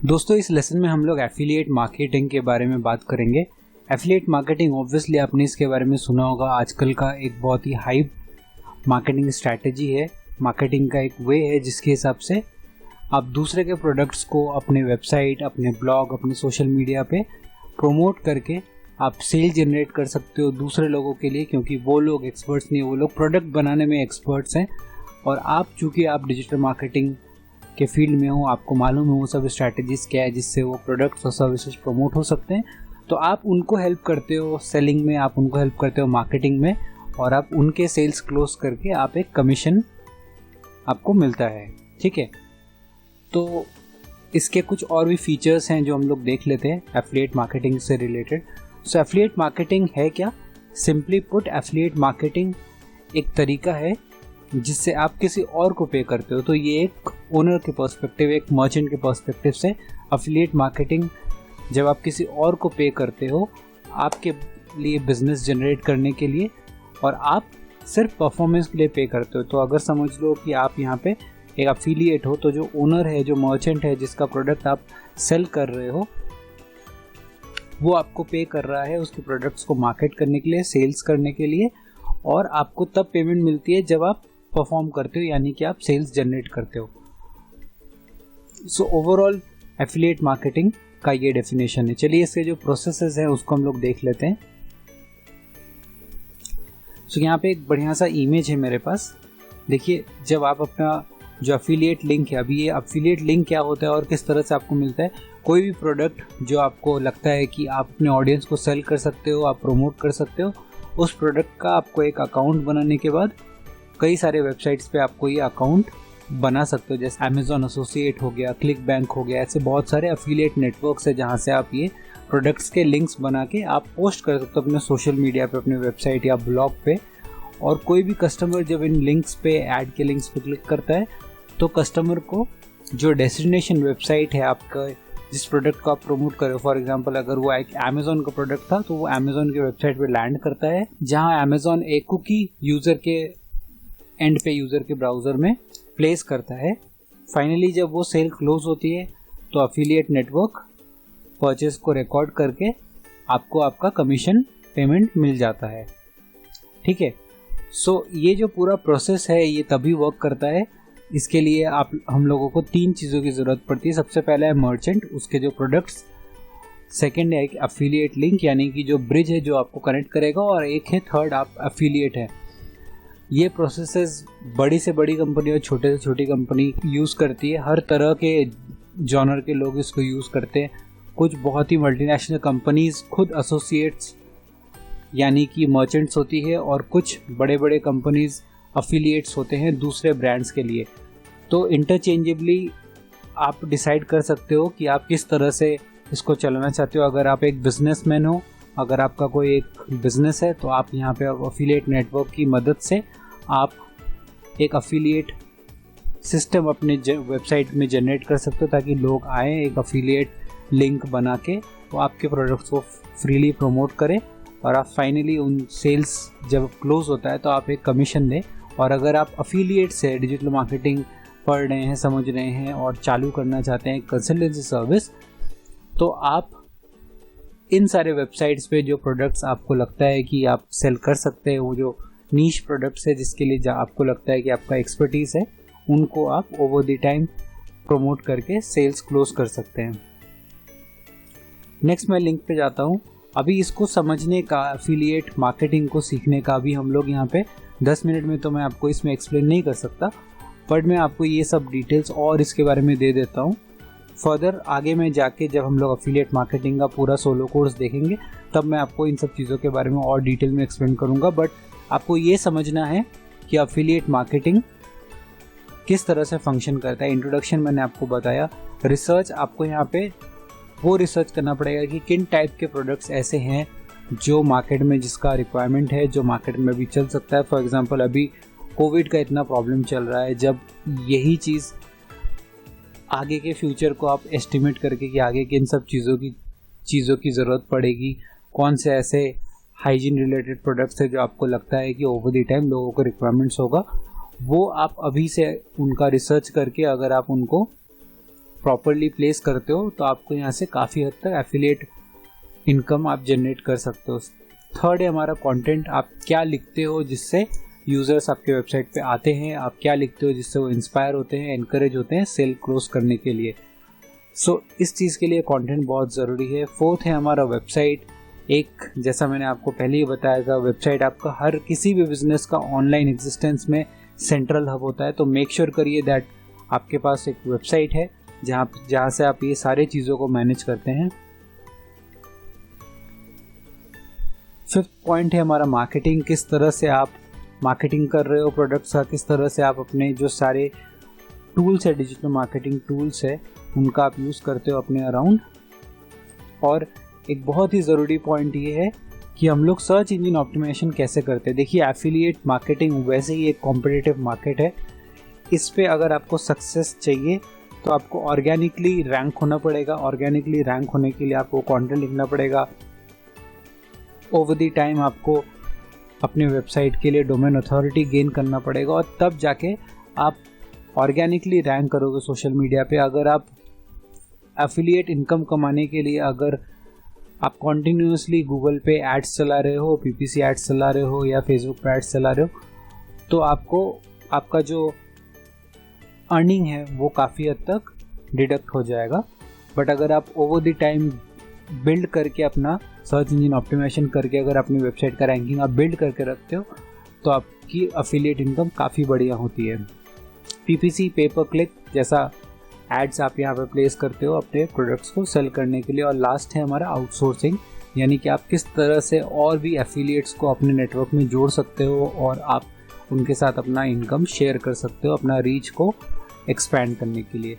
दोस्तों, इस लेसन में हम लोग एफिलिएट मार्केटिंग के बारे में बात करेंगे। एफिलिएट मार्केटिंग ऑब्वियसली आपने इसके बारे में सुना होगा, आजकल का एक बहुत ही हाइप मार्केटिंग स्ट्रैटेजी है, मार्केटिंग का एक वे है जिसके हिसाब से आप दूसरे के प्रोडक्ट्स को अपने वेबसाइट, अपने ब्लॉग, अपने सोशल मीडिया पे प्रमोट करके आप सेल जनरेट कर सकते हो दूसरे लोगों के लिए, क्योंकि वो लोग एक्सपर्ट्स नहीं, वो लोग प्रोडक्ट बनाने में एक्सपर्ट्स हैं और आप चूँकि आप डिजिटल मार्केटिंग के फील्ड में हो, आपको मालूम है वो सब स्ट्रैटेजीज क्या है जिससे वो प्रोडक्ट्स और सर्विसेज प्रमोट हो सकते हैं। तो आप उनको हेल्प करते हो सेलिंग में, आप उनको हेल्प करते हो मार्केटिंग में, और आप उनके सेल्स क्लोज करके आप एक कमीशन आपको मिलता है। ठीक है, तो इसके कुछ और भी फीचर्स हैं जो हम लोग देख लेते हैं एफिलिएट मार्केटिंग से रिलेटेड। सो एफिलिएट मार्केटिंग है क्या? सिंपली पुट, एफिलिएट मार्केटिंग एक तरीका है जिससे आप किसी और को पे करते हो। तो ये एक ओनर के पर्सपेक्टिव, एक मर्चेंट के पर्सपेक्टिव से एफिलिएट मार्केटिंग, जब आप किसी और को पे करते हो आपके लिए बिजनेस जनरेट करने के लिए, और आप सिर्फ परफॉर्मेंस के लिए पे करते हो। तो अगर समझ लो कि आप यहाँ पे एक एफिलिएट हो, तो जो ओनर है, जो मर्चेंट है, जिसका प्रोडक्ट आप सेल कर रहे हो, वो आपको पे कर रहा है उसके प्रोडक्ट्स को मार्केट करने के लिए, सेल्स करने के लिए, और आपको तब पेमेंट मिलती है जब आप परफॉर्म करते हो, यानी कि आप सेल्स जनरेट करते हो। सो ओवरऑल एफिलिएट मार्केटिंग का ये डेफिनेशन है। चलिए इसके जो प्रोसेसेस हैं उसको हम लोग देख लेते हैं। सो यहाँ पे एक बढ़िया सा इमेज है मेरे पास। देखिए, जब आप अपना जो एफिलिएट लिंक है, अभी ये एफिलिएट लिंक क्या होता है और किस तरह से आपको मिलता है, कोई भी प्रोडक्ट जो आपको लगता है कि आप अपने ऑडियंस को सेल कर सकते हो, आप प्रमोट कर सकते हो, उस प्रोडक्ट का आपको एक अकाउंट बनाने के बाद कई सारे वेबसाइट्स पे आपको ये अकाउंट बना सकते हो, जैसे अमेजॉन एसोसिएट हो गया, क्लिक बैंक हो गया, ऐसे बहुत सारे एफिलिएट नेटवर्क्स है जहाँ से आप ये प्रोडक्ट्स के लिंक्स बना के आप पोस्ट कर सकते हो अपने सोशल मीडिया पे, अपने वेबसाइट या ब्लॉग पे। और कोई भी कस्टमर जब इन लिंक्स पे, ऐड के लिंक्स पे क्लिक करता है, तो कस्टमर को जो डेस्टिनेशन वेबसाइट है आपका, जिस प्रोडक्ट को आप प्रमोट करें, फॉर एग्जांपल अगर वो एक अमेजॉन का प्रोडक्ट था तो वो अमेजॉन की वेबसाइट पे लैंड करता है, जहां अमेजॉन एक कुकी यूजर के एंड पे, यूजर के ब्राउजर में प्लेस करता है। फाइनली जब वो सेल क्लोज होती है तो एफिलिएट नेटवर्क परचेस को रिकॉर्ड करके आपको आपका कमीशन पेमेंट मिल जाता है। ठीक है, सो ये जो पूरा प्रोसेस है ये तभी वर्क करता है। इसके लिए हम लोगों को 3 चीज़ों की ज़रूरत पड़ती है। सबसे पहला है मर्चेंट, उसके जो प्रोडक्ट्स, सेकंड है एक एफिलिएट लिंक, यानी कि जो ब्रिज है जो आपको कनेक्ट करेगा, और एक है थर्ड आप एफिलिएट है। ये प्रोसेसेस बड़ी से बड़ी कंपनी और छोटे से छोटी कंपनी यूज़ करती है, हर तरह के जॉनर के लोग इसको यूज़ करते हैं। कुछ बहुत ही मल्टीनेशनल कंपनीज खुद एसोसिएट्स यानी कि मर्चेंट्स होती है, और कुछ बड़े बड़े कंपनीज अफिलिएट्स होते हैं दूसरे ब्रांड्स के लिए। तो इंटरचेंजेबली आप डिसाइड कर सकते हो कि आप किस तरह से इसको चलाना चाहते हो। अगर आप एक बिजनेसमैन हो, अगर आपका कोई एक बिजनेस है, तो आप यहाँ पे अफिलिएट नेटवर्क की मदद से आप एक अफिलिएट सिस्टम अपने वेबसाइट में जनरेट कर सकते हो, ताकि लोग आए, एक अफिलिएट लिंक बना के वो आपके प्रोडक्ट्स को फ्रीली प्रमोट करें, और आप फाइनली उन सेल्स जब क्लोज होता है तो आप एक कमीशन दें। और अगर आप अफिलिएट से डिजिटल मार्केटिंग पढ़ रहे हैं, समझ रहे हैं और चालू करना चाहते हैं कंसल्टेंसी सर्विस, तो आप इन सारे वेबसाइट्स पे जो प्रोडक्ट्स आपको लगता है कि आप सेल कर सकते हैं, वो जो नीश प्रोडक्ट्स है जिसके लिए आपको लगता है कि आपका एक्सपर्टीज़ है, उनको आप ओवर द टाइम प्रमोट करके सेल्स क्लोज कर सकते हैं। नेक्स्ट मैं लिंक पे जाता हूँ। अभी इसको समझने का, एफिलिएट मार्केटिंग को सीखने का भी हम लोग यहाँ पे 10 मिनट में तो मैं आपको इसमें एक्सप्लेन नहीं कर सकता, बट मैं आपको ये सब डिटेल्स और इसके बारे में दे देता हूँ। फर्दर आगे में जाके जब हम लोग एफिलिएट मार्केटिंग का पूरा सोलो कोर्स देखेंगे, तब मैं आपको इन सब चीज़ों के बारे में और डिटेल में एक्सप्लेन करूँगा। बट आपको ये समझना है कि एफिलिएट मार्केटिंग किस तरह से फंक्शन करता है। इंट्रोडक्शन मैंने आपको बताया। रिसर्च, आपको यहाँ पे वो रिसर्च करना पड़ेगा कि किन टाइप के प्रोडक्ट्स ऐसे हैं जो मार्केट में, जिसका रिक्वायरमेंट है, जो मार्केट में भी चल सकता है। फॉर एग्जांपल अभी कोविड का इतना प्रॉब्लम चल रहा है, जब यही चीज़ आगे के फ्यूचर को आप एस्टिमेट करके कि आगे किन सब चीज़ों की ज़रूरत पड़ेगी, कौन से ऐसे हाइजीन रिलेटेड प्रोडक्ट्स है जो आपको लगता है कि ओवर द टाइम लोगों को रिक्वायरमेंट्स होगा, वो आप अभी से उनका रिसर्च करके अगर आप उनको प्रॉपरली प्लेस करते हो तो आपको यहाँ से काफ़ी हद तक एफिलिएट इनकम आप जनरेट कर सकते हो। थर्ड है हमारा कंटेंट। आप क्या लिखते हो जिससे यूज़र्स आपके वेबसाइट पे आते हैं, आप क्या लिखते हो जिससे वो इंस्पायर होते हैं, एनकरेज होते हैं सेल क्लोज करने के लिए। सो इस चीज़ के लिए कंटेंट बहुत ज़रूरी है। फोर्थ है हमारा वेबसाइट। एक जैसा मैंने आपको पहले ही बताया था, वेबसाइट आपका हर किसी भी बिजनेस का ऑनलाइन एग्जिस्टेंस में सेंट्रल हब होता है। तो मेक श्योर करिए दैट आपके पास एक वेबसाइट है जहाँ से आप ये सारे चीज़ों को मैनेज करते हैं। फिफ्थ पॉइंट है हमारा मार्केटिंग। किस तरह से आप मार्केटिंग कर रहे हो प्रोडक्ट्स का, किस तरह से आप अपने जो सारे टूल्स है, डिजिटल मार्केटिंग टूल्स है, उनका आप यूज़ करते हो अपने अराउंड। और एक बहुत ही ज़रूरी पॉइंट ये है कि हम लोग सर्च इंजन ऑप्टिमाइजेशन कैसे करते हैं। देखिए, एफिलिएट मार्केटिंग वैसे ही एक कॉम्पिटिटिव मार्केट है। इस पे अगर आपको सक्सेस चाहिए तो आपको ऑर्गेनिकली रैंक होना पड़ेगा। ऑर्गेनिकली रैंक होने के लिए आपको कंटेंट लिखना पड़ेगा। ओवर द टाइम आपको अपने वेबसाइट के लिए डोमेन अथॉरिटी गेन करना पड़ेगा और तब जाके आप ऑर्गेनिकली रैंक करोगे सोशल मीडिया पे। अगर आप एफिलिएट इनकम कमाने के लिए अगर आप कॉन्टिन्यूसली गूगल पे एड्स चला रहे हो, पीपीसी एड्स चला रहे हो या फेसबुक पे एड्स चला रहे हो, तो आपको आपका जो अर्निंग है वो काफ़ी हद तक डिडक्ट हो जाएगा। बट अगर आप ओवर द टाइम बिल्ड करके अपना सर्च इंजन ऑप्टिमाइजेशन करके अगर अपनी वेबसाइट का रैंकिंग आप बिल्ड करके रखते हो तो आपकी एफिलिएट इनकम काफ़ी बढ़िया होती है। पीपीसी, पे पर क्लिक जैसा एड्स आप यहाँ पे प्लेस करते हो अपने प्रोडक्ट्स को सेल करने के लिए। और लास्ट है हमारा आउटसोर्सिंग, यानी कि आप किस तरह से और भी एफिलिएट्स को अपने नेटवर्क में जोड़ सकते हो और आप उनके साथ अपना इनकम शेयर कर सकते हो अपना रीच को एक्सपैंड करने के लिए।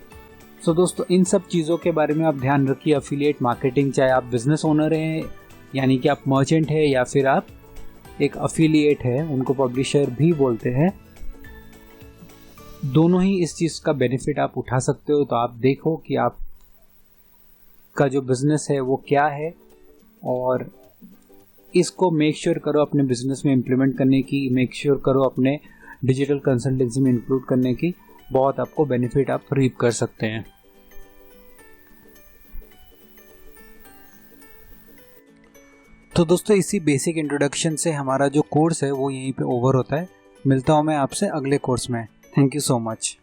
सो दोस्तों, इन सब चीज़ों के बारे में आप ध्यान रखिए। एफिलिएट मार्केटिंग, चाहे आप बिजनेस ओनर हैं यानी कि आप मर्चेंट है या फिर आप एक एफिलिएट है, उनको पब्लिशर भी बोलते हैं, दोनों ही इस चीज़ का बेनिफिट आप उठा सकते हो। तो आप देखो कि आप का जो बिज़नेस है वो क्या है और इसको मेक श्योर करो अपने बिजनेस में इम्प्लीमेंट करने की, मेक श्योर करो अपने डिजिटल कंसल्टेंसी में इंक्लूड करने की। बहुत आपको बेनिफिट आप रीप कर सकते हैं। तो दोस्तों, इसी बेसिक इंट्रोडक्शन से हमारा जो कोर्स है वो यहीं पे ओवर होता है। मिलता हूँ मैं आपसे अगले कोर्स में। Thank you so much.